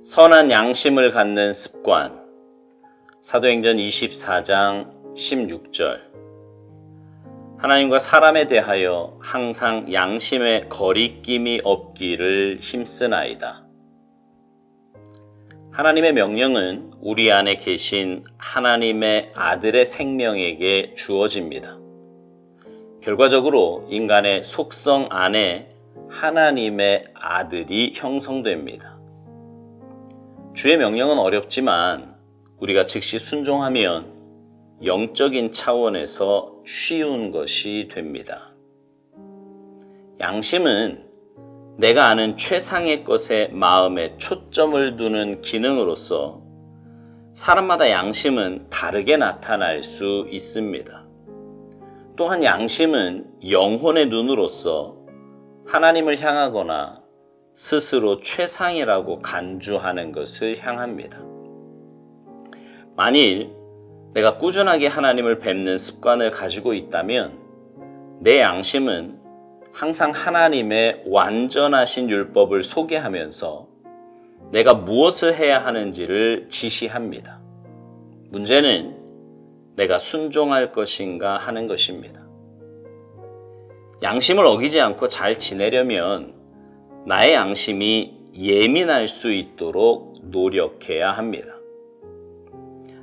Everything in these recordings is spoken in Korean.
선한 양심을 갖는 습관. 사도행전 24장 16절. 하나님과 사람에 대하여 항상 양심에 거리낌이 없기를 힘쓰나이다. 하나님의 명령은 우리 안에 계신 하나님의 아들의 생명에게 주어집니다. 결과적으로 인간의 속성 안에 하나님의 아들이 형성됩니다. 주의 명령은 어렵지만 우리가 즉시 순종하면 영적인 차원에서 쉬운 것이 됩니다. 양심은 내가 아는 최상의 것에 마음에 초점을 두는 기능으로서 사람마다 양심은 다르게 나타날 수 있습니다. 또한 양심은 영혼의 눈으로서 하나님을 향하거나 스스로 최상이라고 간주하는 것을 향합니다. 만일 내가 꾸준하게 하나님을 뵙는 습관을 가지고 있다면 내 양심은 항상 하나님의 완전하신 율법을 소개하면서 내가 무엇을 해야 하는지를 지시합니다. 문제는 내가 순종할 것인가 하는 것입니다. 양심을 어기지 않고 잘 지내려면 나의 양심이 예민할 수 있도록 노력해야 합니다.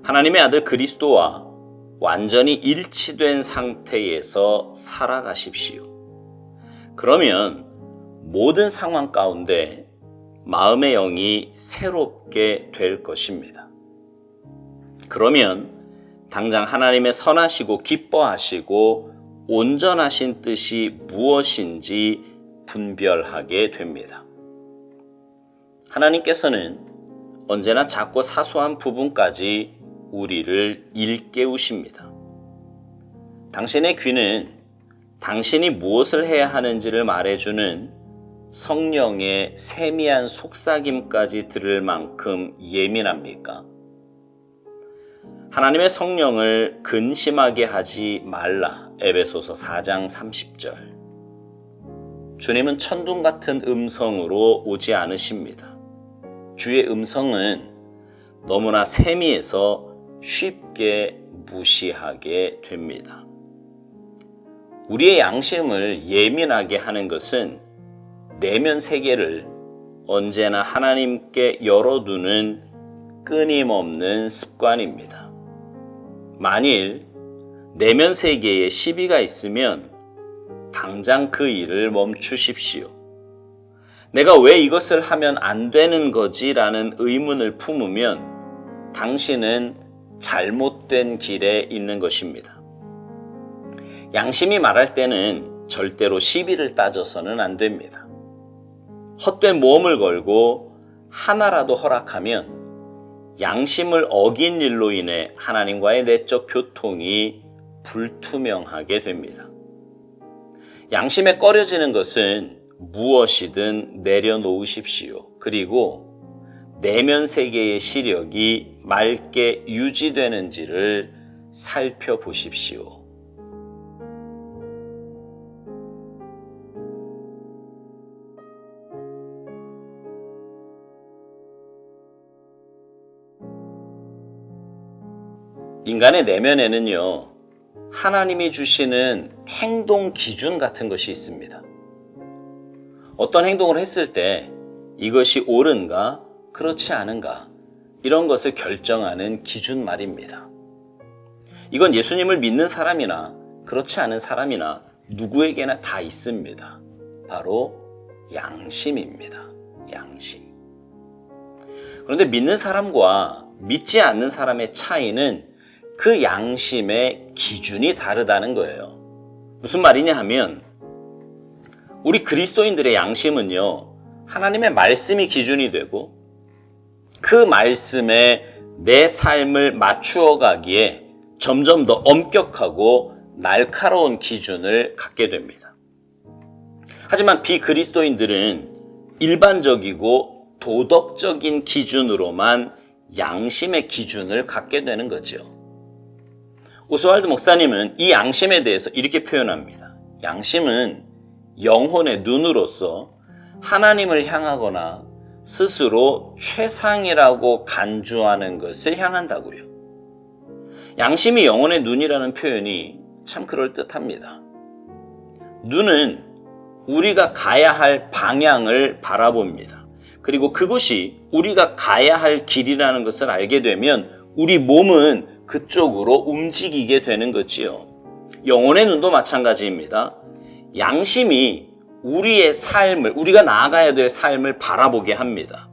하나님의 아들 그리스도와 완전히 일치된 상태에서 살아가십시오. 그러면 모든 상황 가운데 마음의 영이 새롭게 될 것입니다. 그러면 당장 하나님의 선하시고 기뻐하시고 온전하신 뜻이 무엇인지 분별하게 됩니다. 하나님께서는 언제나 작고 사소한 부분까지 우리를 일깨우십니다. 당신의 귀는 당신이 무엇을 해야 하는지를 말해주는 성령의 세미한 속삭임까지 들을 만큼 예민합니까? 하나님의 성령을 근심하게 하지 말라. 에베소서 4장 30절. 주님은 천둥 같은 음성으로 오지 않으십니다. 주의 음성은 너무나 세미해서 쉽게 무시하게 됩니다. 우리의 양심을 예민하게 하는 것은 내면 세계를 언제나 하나님께 열어두는 끊임없는 습관입니다. 만일 내면 세계에 시비가 있으면 당장 그 일을 멈추십시오. 내가 왜 이것을 하면 안 되는 거지라는 의문을 품으면 당신은 잘못된 길에 있는 것입니다. 양심이 말할 때는 절대로 시비를 따져서는 안 됩니다. 헛된 모험을 걸고 하나라도 허락하면 양심을 어긴 일로 인해 하나님과의 내적 교통이 불투명하게 됩니다. 양심에 꺼려지는 것은 무엇이든 내려놓으십시오. 그리고 내면 세계의 시력이 맑게 유지되는지를 살펴보십시오. 인간의 내면에는요, 하나님이 주시는 행동 기준 같은 것이 있습니다. 어떤 행동을 했을 때 이것이 옳은가, 그렇지 않은가, 이런 것을 결정하는 기준 말입니다. 이건 예수님을 믿는 사람이나 그렇지 않은 사람이나 누구에게나 다 있습니다. 바로 양심입니다. 양심. 그런데 믿는 사람과 믿지 않는 사람의 차이는 그 양심의 기준이 다르다는 거예요. 무슨 말이냐 하면 우리 그리스도인들의 양심은요, 하나님의 말씀이 기준이 되고 그 말씀에 내 삶을 맞추어 가기에 점점 더 엄격하고 날카로운 기준을 갖게 됩니다. 하지만 비그리스도인들은 일반적이고 도덕적인 기준으로만 양심의 기준을 갖게 되는 거죠. 오스왈드 목사님은 이 양심에 대해서 이렇게 표현합니다. 양심은 영혼의 눈으로서 하나님을 향하거나 스스로 최상이라고 간주하는 것을 향한다고요. 양심이 영혼의 눈이라는 표현이 참 그럴듯합니다. 눈은 우리가 가야 할 방향을 바라봅니다. 그리고 그것이 우리가 가야 할 길이라는 것을 알게 되면 우리 몸은 그쪽으로 움직이게 되는 거지요. 영혼의 눈도 마찬가지입니다. 양심이 우리의 삶을, 우리가 나아가야 될 삶을 바라보게 합니다.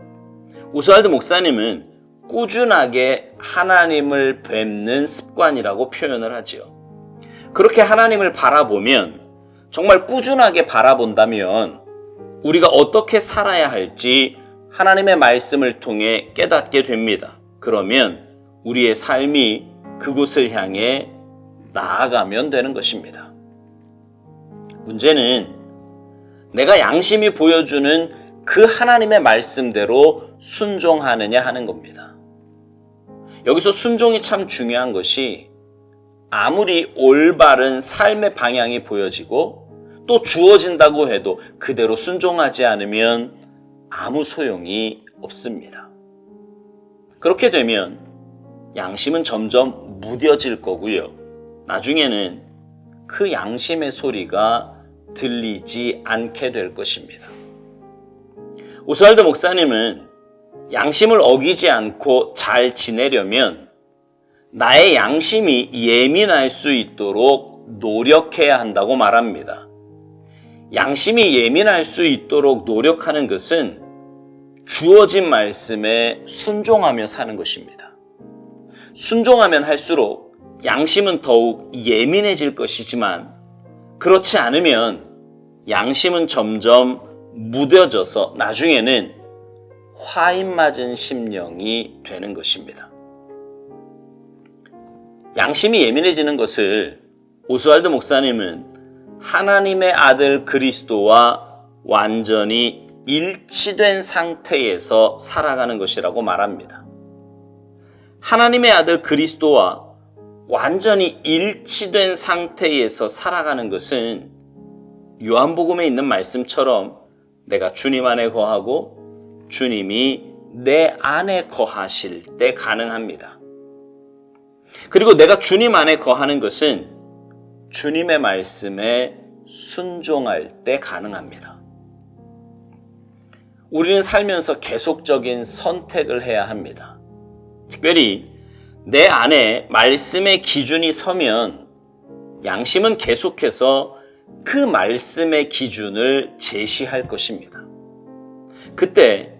오스왈드 목사님은 꾸준하게 하나님을 뵙는 습관이라고 표현을 하지요. 그렇게 하나님을 바라보면, 정말 꾸준하게 바라본다면 우리가 어떻게 살아야 할지 하나님의 말씀을 통해 깨닫게 됩니다. 그러면 우리의 삶이 그곳을 향해 나아가면 되는 것입니다. 문제는 내가 양심이 보여주는 그 하나님의 말씀대로 순종하느냐 하는 겁니다. 여기서 순종이 참 중요한 것이, 아무리 올바른 삶의 방향이 보여지고 또 주어진다고 해도 그대로 순종하지 않으면 아무 소용이 없습니다. 그렇게 되면 양심은 점점 무뎌질 거고요. 나중에는 그 양심의 소리가 들리지 않게 될 것입니다. 오스왈드 목사님은 양심을 어기지 않고 잘 지내려면 나의 양심이 예민할 수 있도록 노력해야 한다고 말합니다. 양심이 예민할 수 있도록 노력하는 것은 주어진 말씀에 순종하며 사는 것입니다. 순종하면 할수록 양심은 더욱 예민해질 것이지만, 그렇지 않으면 양심은 점점 무뎌져서 나중에는 화인 맞은 심령이 되는 것입니다. 양심이 예민해지는 것을 오스왈드 목사님은 하나님의 아들 그리스도와 완전히 일치된 상태에서 살아가는 것이라고 말합니다. 하나님의 아들 그리스도와 완전히 일치된 상태에서 살아가는 것은 요한복음에 있는 말씀처럼 내가 주님 안에 거하고 주님이 내 안에 거하실 때 가능합니다. 그리고 내가 주님 안에 거하는 것은 주님의 말씀에 순종할 때 가능합니다. 우리는 살면서 계속적인 선택을 해야 합니다. 특별히 내 안에 말씀의 기준이 서면 양심은 계속해서 그 말씀의 기준을 제시할 것입니다. 그때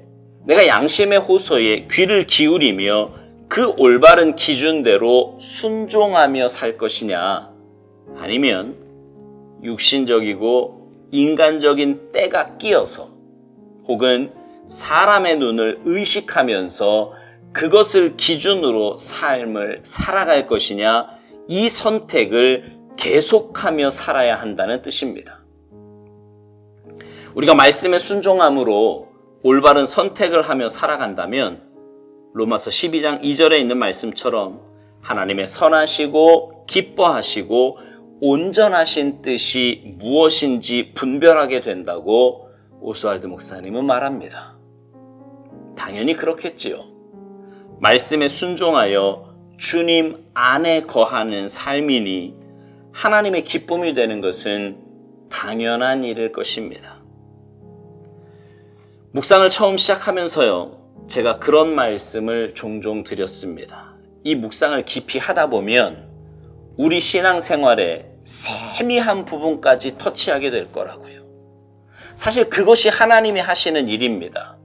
내가 양심의 호소에 귀를 기울이며 그 올바른 기준대로 순종하며 살 것이냐, 아니면 육신적이고 인간적인 때가 끼어서 혹은 사람의 눈을 의식하면서 그것을 기준으로 삶을 살아갈 것이냐, 이 선택을 계속하며 살아야 한다는 뜻입니다. 우리가 말씀에 순종함으로 올바른 선택을 하며 살아간다면 로마서 12장 2절에 있는 말씀처럼 하나님의 선하시고 기뻐하시고 온전하신 뜻이 무엇인지 분별하게 된다고 오스왈드 목사님은 말합니다. 당연히 그렇겠지요. 말씀에 순종하여 주님 안에 거하는 삶이니 하나님의 기쁨이 되는 것은 당연한 일일 것입니다. 묵상을 처음 시작하면서요, 제가 그런 말씀을 종종 드렸습니다. 이 묵상을 깊이 하다 보면 우리 신앙생활의 세미한 부분까지 터치하게 될 거라고요. 사실 그것이 하나님이 하시는 일입니다.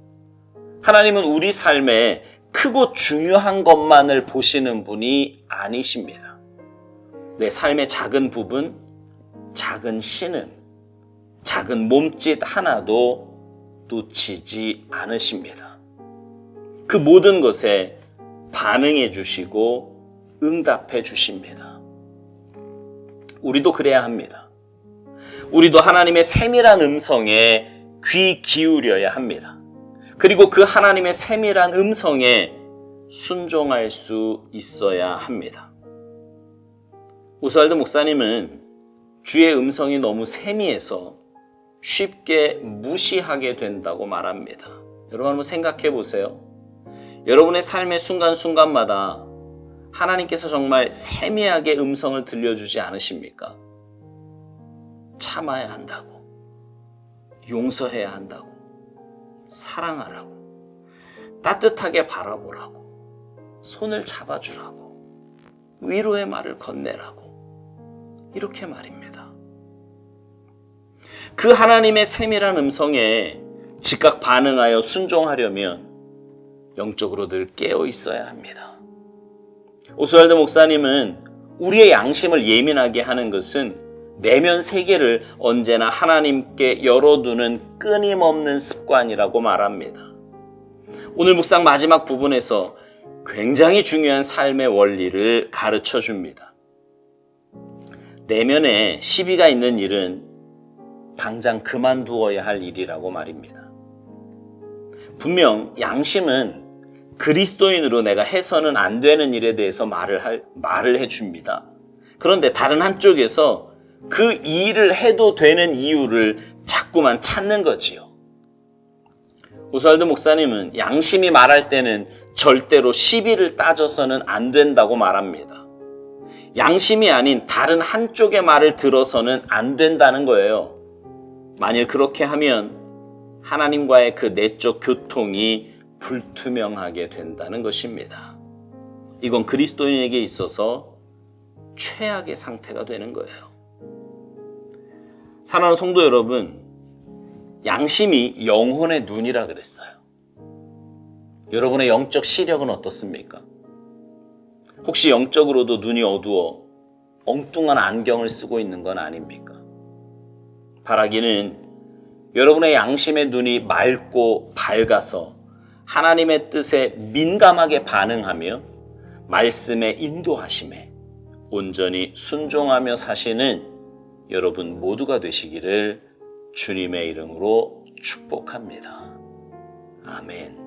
하나님은 우리 삶에 크고 중요한 것만을 보시는 분이 아니십니다. 내 삶의 작은 부분, 작은 신음, 작은 몸짓 하나도 놓치지 않으십니다. 그 모든 것에 반응해 주시고 응답해 주십니다. 우리도 그래야 합니다. 우리도 하나님의 세밀한 음성에 귀 기울여야 합니다. 그리고 그 하나님의 세밀한 음성에 순종할 수 있어야 합니다. 오스왈드 목사님은 주의 음성이 너무 세미해서 쉽게 무시하게 된다고 말합니다. 여러분 한번 생각해 보세요. 여러분의 삶의 순간순간마다 하나님께서 정말 세미하게 음성을 들려주지 않으십니까? 참아야 한다고, 용서해야 한다고, 사랑하라고, 따뜻하게 바라보라고, 손을 잡아주라고, 위로의 말을 건네라고, 이렇게 말입니다. 그 하나님의 세밀한 음성에 즉각 반응하여 순종하려면 영적으로 늘 깨어 있어야 합니다. 오스왈드 목사님은 우리의 양심을 예민하게 하는 것은 내면 세계를 언제나 하나님께 열어두는 끊임없는 습관이라고 말합니다. 오늘 묵상 마지막 부분에서 굉장히 중요한 삶의 원리를 가르쳐 줍니다. 내면에 시비가 있는 일은 당장 그만두어야 할 일이라고 말입니다. 분명 양심은 그리스도인으로 내가 해서는 안 되는 일에 대해서 말을 해줍니다. 그런데 다른 한쪽에서 그 일을 해도 되는 이유를 자꾸만 찾는 거지요. 오스왈드 목사님은 양심이 말할 때는 절대로 시비를 따져서는 안 된다고 말합니다. 양심이 아닌 다른 한쪽의 말을 들어서는 안 된다는 거예요. 만일 그렇게 하면 하나님과의 그 내적 교통이 불투명하게 된다는 것입니다. 이건 그리스도인에게 있어서 최악의 상태가 되는 거예요. 사랑하는 성도 여러분, 양심이 영혼의 눈이라 그랬어요. 여러분의 영적 시력은 어떻습니까? 혹시 영적으로도 눈이 어두워 엉뚱한 안경을 쓰고 있는 건 아닙니까? 바라기는 여러분의 양심의 눈이 맑고 밝아서 하나님의 뜻에 민감하게 반응하며 말씀의 인도하심에 온전히 순종하며 사시는 여러분 모두가 되시기를 주님의 이름으로 축복합니다. 아멘.